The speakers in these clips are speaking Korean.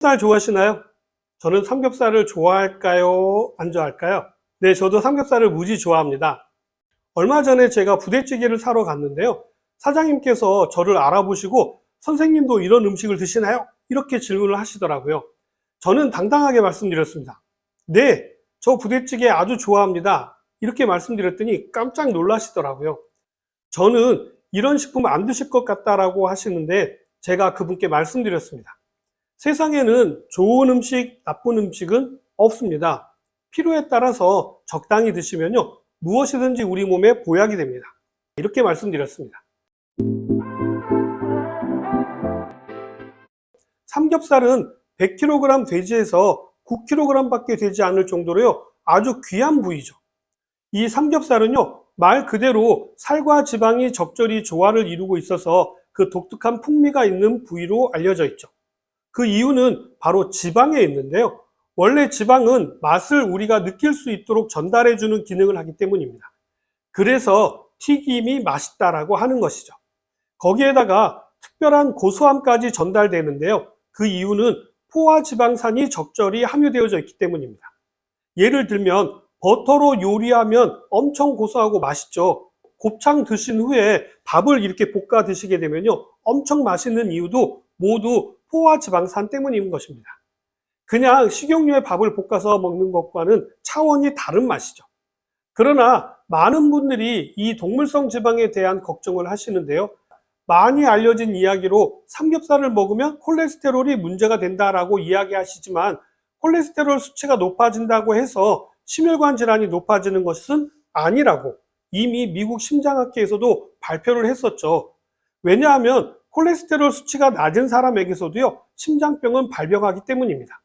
삼겹살 좋아하시나요? 저는 삼겹살을 좋아할까요? 안 좋아할까요? 네, 저도 삼겹살을 무지 좋아합니다. 얼마 전에 제가 부대찌개를 사러 갔는데요. 사장님께서 저를 알아보시고 선생님도 이런 음식을 드시나요? 이렇게 질문을 하시더라고요. 저는 당당하게 말씀드렸습니다. 네, 저 부대찌개 아주 좋아합니다. 이렇게 말씀드렸더니 깜짝 놀라시더라고요. 저는 이런 식품 안 드실 것 같다라고 하시는데 제가 그분께 말씀드렸습니다. 세상에는 좋은 음식, 나쁜 음식은 없습니다. 필요에 따라서 적당히 드시면요, 무엇이든지 우리 몸에 보약이 됩니다. 이렇게 말씀드렸습니다. 삼겹살은 100kg 돼지에서 9kg 밖에 되지 않을 정도로요, 아주 귀한 부위죠. 이 삼겹살은요, 말 그대로 살과 지방이 적절히 조화를 이루고 있어서 그 독특한 풍미가 있는 부위로 알려져 있죠. 그 이유는 바로 지방에 있는데요. 원래 지방은 맛을 우리가 느낄 수 있도록 전달해주는 기능을 하기 때문입니다. 그래서 튀김이 맛있다라고 하는 것이죠. 거기에다가 특별한 고소함까지 전달되는데요. 그 이유는 포화지방산이 적절히 함유되어져 있기 때문입니다. 예를 들면 버터로 요리하면 엄청 고소하고 맛있죠. 곱창 드신 후에 밥을 이렇게 볶아 드시게 되면요, 엄청 맛있는 이유도 모두 포화지방산 때문인 것입니다. 그냥 식용유에 밥을 볶아서 먹는 것과는 차원이 다른 맛이죠. 그러나 많은 분들이 이 동물성 지방에 대한 걱정을 하시는데요. 많이 알려진 이야기로 삼겹살을 먹으면 콜레스테롤이 문제가 된다라고 이야기하시지만 콜레스테롤 수치가 높아진다고 해서 심혈관 질환이 높아지는 것은 아니라고 이미 미국 심장학회에서도 발표를 했었죠. 왜냐하면 콜레스테롤 수치가 낮은 사람에게서도요, 심장병은 발병하기 때문입니다.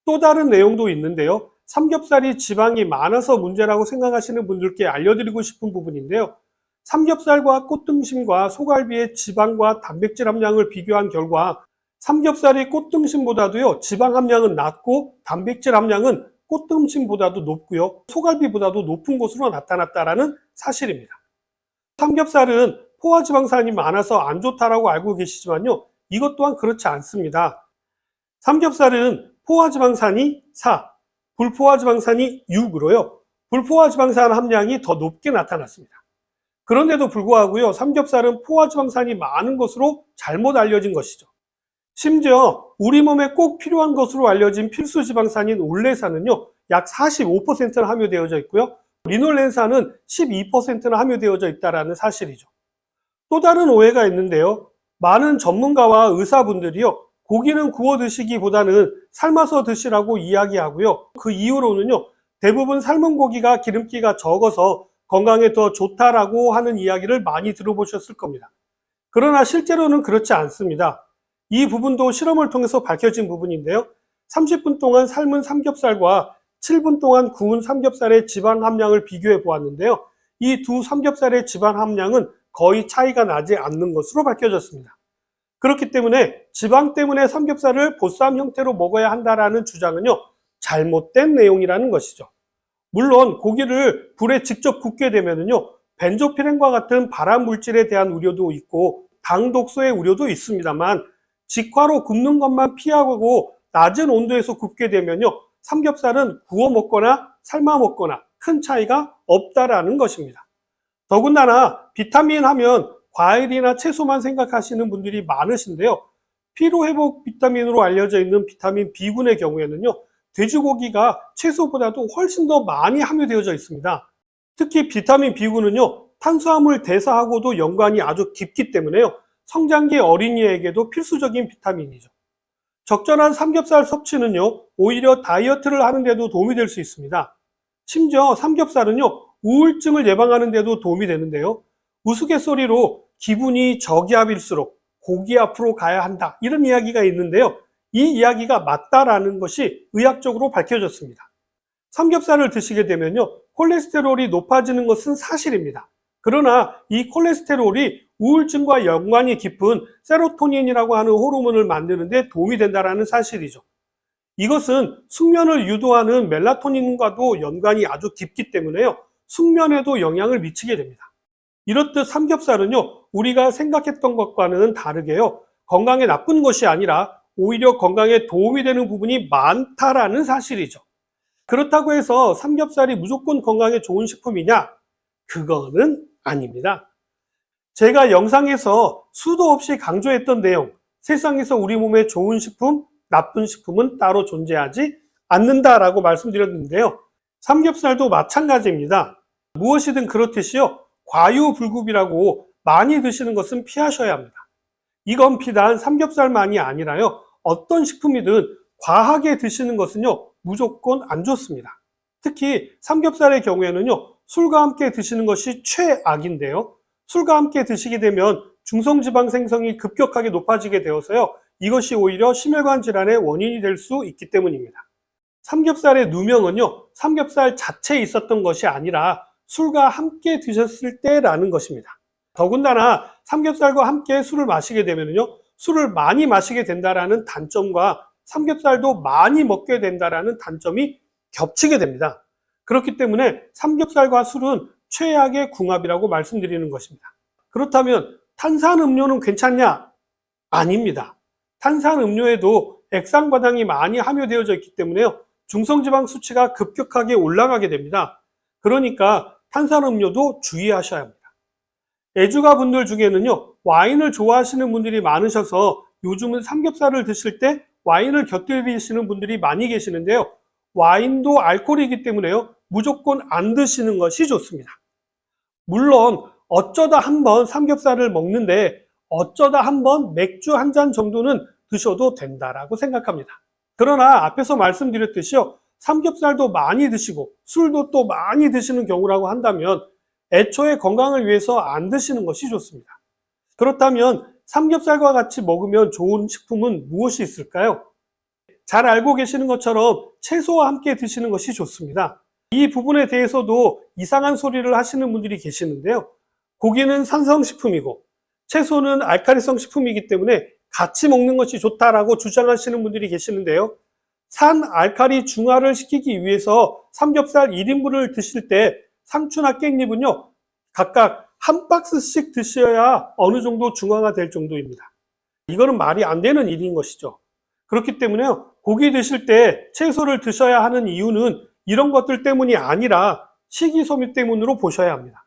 또 다른 내용도 있는데요. 삼겹살이 지방이 많아서 문제라고 생각하시는 분들께 알려드리고 싶은 부분인데요. 삼겹살과 꽃등심과 소갈비의 지방과 단백질 함량을 비교한 결과 삼겹살이 꽃등심보다도요, 지방 함량은 낮고 단백질 함량은 꽃등심보다도 높고요, 소갈비보다도 높은 것으로 나타났다라는 사실입니다. 삼겹살은 포화지방산이 많아서 안 좋다라고 알고 계시지만요, 이것 또한 그렇지 않습니다. 삼겹살은 포화지방산이 4, 불포화지방산이 6으로요, 불포화지방산 함량이 더 높게 나타났습니다. 그런데도 불구하고요, 삼겹살은 포화지방산이 많은 것으로 잘못 알려진 것이죠. 심지어 우리 몸에 꼭 필요한 것으로 알려진 필수지방산인 올레산은요, 약 45%나 함유되어져 있고요, 리놀렌산은 12%나 함유되어져 있다는 사실이죠. 또 다른 오해가 있는데요. 많은 전문가와 의사분들이요, 고기는 구워 드시기보다는 삶아서 드시라고 이야기하고요. 그 이유로는요, 대부분 삶은 고기가 기름기가 적어서 건강에 더 좋다라고 하는 이야기를 많이 들어보셨을 겁니다. 그러나 실제로는 그렇지 않습니다. 이 부분도 실험을 통해서 밝혀진 부분인데요. 30분 동안 삶은 삼겹살과 7분 동안 구운 삼겹살의 지방 함량을 비교해 보았는데요. 이 두 삼겹살의 지방 함량은 거의 차이가 나지 않는 것으로 밝혀졌습니다. 그렇기 때문에 지방 때문에 삼겹살을 보쌈 형태로 먹어야 한다라는 주장은요, 잘못된 내용이라는 것이죠. 물론 고기를 불에 직접 굽게 되면요, 벤조피렌과 같은 발암 물질에 대한 우려도 있고 당 독소의 우려도 있습니다만 직화로 굽는 것만 피하고 낮은 온도에서 굽게 되면요, 삼겹살은 구워 먹거나 삶아 먹거나 큰 차이가 없다라는 것입니다. 더군다나 비타민 하면 과일이나 채소만 생각하시는 분들이 많으신데요. 피로회복 비타민으로 알려져 있는 비타민 B군의 경우에는요, 돼지고기가 채소보다도 훨씬 더 많이 함유되어져 있습니다. 특히 비타민 B군은요, 탄수화물 대사하고도 연관이 아주 깊기 때문에요, 성장기 어린이에게도 필수적인 비타민이죠. 적절한 삼겹살 섭취는요, 오히려 다이어트를 하는 데도 도움이 될 수 있습니다. 심지어 삼겹살은요, 우울증을 예방하는 데도 도움이 되는데요. 우스갯소리로 기분이 저기압일수록 고기 앞으로 가야 한다, 이런 이야기가 있는데요. 이 이야기가 맞다라는 것이 의학적으로 밝혀졌습니다. 삼겹살을 드시게 되면요, 콜레스테롤이 높아지는 것은 사실입니다. 그러나 이 콜레스테롤이 우울증과 연관이 깊은 세로토닌이라고 하는 호르몬을 만드는 데 도움이 된다는 사실이죠. 이것은 숙면을 유도하는 멜라토닌과도 연관이 아주 깊기 때문에요, 숙면에도 영향을 미치게 됩니다. 이렇듯 삼겹살은요, 우리가 생각했던 것과는 다르게요, 건강에 나쁜 것이 아니라 오히려 건강에 도움이 되는 부분이 많다라는 사실이죠. 그렇다고 해서 삼겹살이 무조건 건강에 좋은 식품이냐? 그거는 아닙니다. 제가 영상에서 수도 없이 강조했던 내용, 세상에서 우리 몸에 좋은 식품, 나쁜 식품은 따로 존재하지 않는다라고 말씀드렸는데요. 삼겹살도 마찬가지입니다. 무엇이든 그렇듯이요, 과유불급이라고 많이 드시는 것은 피하셔야 합니다. 이건 비단 삼겹살만이 아니라요, 어떤 식품이든 과하게 드시는 것은요, 무조건 안 좋습니다. 특히 삼겹살의 경우에는요, 술과 함께 드시는 것이 최악인데요. 술과 함께 드시게 되면 중성지방 생성이 급격하게 높아지게 되어서요, 이것이 오히려 심혈관 질환의 원인이 될 수 있기 때문입니다. 삼겹살의 누명은요, 삼겹살 자체에 있었던 것이 아니라 술과 함께 드셨을 때라는 것입니다. 더군다나 삼겹살과 함께 술을 마시게 되면요, 술을 많이 마시게 된다라는 단점과 삼겹살도 많이 먹게 된다라는 단점이 겹치게 됩니다. 그렇기 때문에 삼겹살과 술은 최악의 궁합이라고 말씀드리는 것입니다. 그렇다면 탄산음료는 괜찮냐? 아닙니다. 탄산음료에도 액상과당이 많이 함유되어져 있기 때문에요, 중성지방 수치가 급격하게 올라가게 됩니다. 그러니까 탄산음료도 주의하셔야 합니다. 애주가 분들 중에는요, 와인을 좋아하시는 분들이 많으셔서 요즘은 삼겹살을 드실 때 와인을 곁들이시는 분들이 많이 계시는데요, 와인도 알코올이기 때문에요, 무조건 안 드시는 것이 좋습니다. 물론 어쩌다 한번 삼겹살을 먹는데 어쩌다 한번 맥주 한 잔 정도는 드셔도 된다라고 생각합니다. 그러나 앞에서 말씀드렸듯이요, 삼겹살도 많이 드시고 술도 또 많이 드시는 경우라고 한다면 애초에 건강을 위해서 안 드시는 것이 좋습니다. 그렇다면 삼겹살과 같이 먹으면 좋은 식품은 무엇이 있을까요? 잘 알고 계시는 것처럼 채소와 함께 드시는 것이 좋습니다. 이 부분에 대해서도 이상한 소리를 하시는 분들이 계시는데요. 고기는 산성식품이고 채소는 알칼리성 식품이기 때문에 같이 먹는 것이 좋다라고 주장하시는 분들이 계시는데요. 산 알칼리 중화를 시키기 위해서 삼겹살 1인분을 드실 때 상추나 깻잎은요, 각각 한 박스씩 드셔야 어느 정도 중화가 될 정도입니다. 이거는 말이 안 되는 일인 것이죠. 그렇기 때문에 고기 드실 때 채소를 드셔야 하는 이유는 이런 것들 때문이 아니라 식이섬유 때문으로 보셔야 합니다.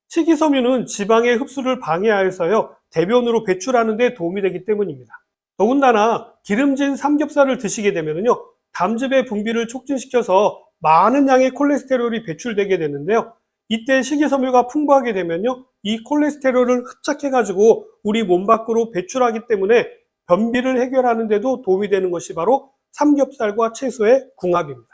식이섬유는 지방의 흡수를 방해하여서요, 대변으로 배출하는 데 도움이 되기 때문입니다. 더군다나 기름진 삼겹살을 드시게 되면요, 담즙의 분비를 촉진시켜서 많은 양의 콜레스테롤이 배출되게 되는데요, 이때 식이섬유가 풍부하게 되면요, 이 콜레스테롤을 흡착해가지고 우리 몸 밖으로 배출하기 때문에 변비를 해결하는 데도 도움이 되는 것이 바로 삼겹살과 채소의 궁합입니다.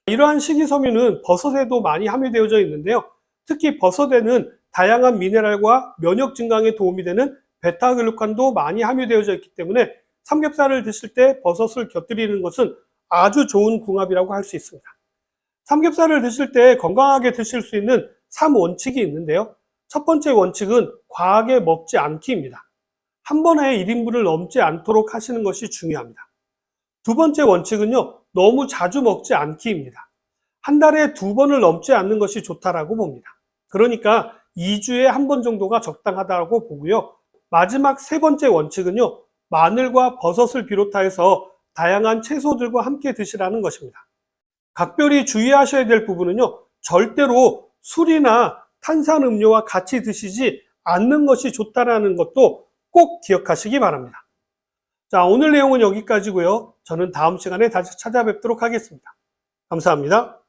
이러한 식이섬유는 버섯에도 많이 함유되어져 있는데요, 특히 버섯에는 다양한 미네랄과 면역 증강에 도움이 되는 베타글루칸도 많이 함유되어져 있기 때문에 삼겹살을 드실 때 버섯을 곁들이는 것은 아주 좋은 궁합이라고 할 수 있습니다. 삼겹살을 드실 때 건강하게 드실 수 있는 3원칙이 있는데요. 첫 번째 원칙은 과하게 먹지 않기입니다. 한 번에 1인분을 넘지 않도록 하시는 것이 중요합니다. 두 번째 원칙은요, 너무 자주 먹지 않기입니다. 한 달에 2번을 넘지 않는 것이 좋다라고 봅니다. 그러니까 2주에 한 번 정도가 적당하다고 보고요. 마지막 세 번째 원칙은요, 마늘과 버섯을 비롯해서 다양한 채소들과 함께 드시라는 것입니다. 각별히 주의하셔야 될 부분은요, 절대로 술이나 탄산음료와 같이 드시지 않는 것이 좋다라는 것도 꼭 기억하시기 바랍니다. 자, 오늘 내용은 여기까지고요. 저는 다음 시간에 다시 찾아뵙도록 하겠습니다. 감사합니다.